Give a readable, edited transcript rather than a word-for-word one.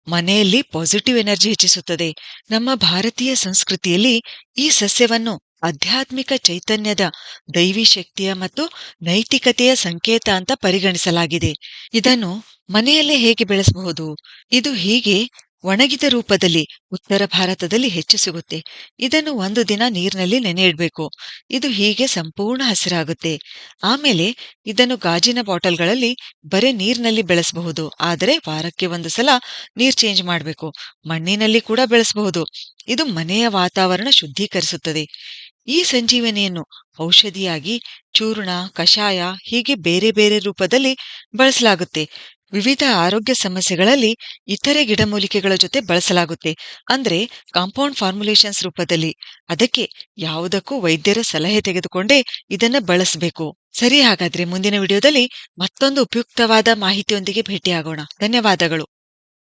ಮನೆಯಲ್ಲಿ positive energy ಹೆಚ್ಚಿಸುತ್ತದೆ. ನಮ್ಮ ಭಾರತೀಯ ಸಂಸ್ಕೃತಿಯಲ್ಲಿ ಈ ಸಸ್ಯವನ್ನು ಆಧ್ಯಾತ್ಮಿಕ ಚೈತನ್ಯದ, ದೈವಿ ಶಕ್ತಿಯ ಮತ್ತು ನೈತಿಕತೆಯ ಸಂಕೇತ ಅಂತ ಪರಿಗಣಿಸಲಾಗಿದೆ. ಇದನ್ನು ಮನೆಯಲ್ಲೇ ಹೇಗೆ ಬೆಳೆಸಬಹುದು? ಇದು ಹೀಗೆ ಒಣಗಿದ ರೂಪದಲ್ಲಿ ಉತ್ತರ ಭಾರತದಲ್ಲಿ ಹೆಚ್ಚು ಸಿಗುತ್ತೆ. ಇದನ್ನು ಒಂದು ದಿನ ನೀರಿನಲ್ಲಿ ನೆನೆ ಇಡಬೇಕು. ಇದು ಹೀಗೆ ಸಂಪೂರ್ಣ ಹಸಿರಾಗುತ್ತೆ. ಆಮೇಲೆ ಇದನ್ನು ಗಾಜಿನ ಬಾಟಲ್ಗಳಲ್ಲಿ ಬರೇ ನೀರಿನಲ್ಲಿ ಬೆಳೆಸಬಹುದು. ಆದರೆ ವಾರಕ್ಕೆ ಒಂದು ಸಲ ನೀರ್ ಚೇಂಜ್ ಮಾಡಬೇಕು. ಮಣ್ಣಿನಲ್ಲಿ ಕೂಡ ಬೆಳೆಸಬಹುದು. ಇದು ಮನೆಯ ವಾತಾವರಣ ಶುದ್ಧೀಕರಿಸುತ್ತದೆ. ಈ ಸಂಜೀವನಿಯನ್ನು ಔಷಧಿಯಾಗಿ ಚೂರ್ಣ, ಕಷಾಯ ಹೀಗೆ ಬೇರೆ ಬೇರೆ ರೂಪದಲ್ಲಿ ಬಳಸಲಾಗುತ್ತೆ. ವಿವಿಧ ಆರೋಗ್ಯ ಸಮಸ್ಯೆಗಳಲ್ಲಿ ಇತರೆ ಗಿಡಮೂಲಿಕೆಗಳ ಜೊತೆ ಬಳಸಲಾಗುತ್ತೆ. ಅಂದ್ರೆ ಕಾಂಪೌಂಡ್ ಫಾರ್ಮುಲೇಷನ್ಸ್ ರೂಪದಲ್ಲಿ. ಅದಕ್ಕೆ ಯಾವುದಕ್ಕೂ ವೈದ್ಯರ ಸಲಹೆ ತೆಗೆದುಕೊಂಡೇ ಇದನ್ನ ಬಳಸಬೇಕು. ಸರಿ, ಹಾಗಾದ್ರೆ ಮುಂದಿನ ವಿಡಿಯೋದಲ್ಲಿ ಮತ್ತೊಂದು ಉಪಯುಕ್ತವಾದ ಮಾಹಿತಿಯೊಂದಿಗೆ ಭೇಟಿಯಾಗೋಣ. ಧನ್ಯವಾದಗಳು.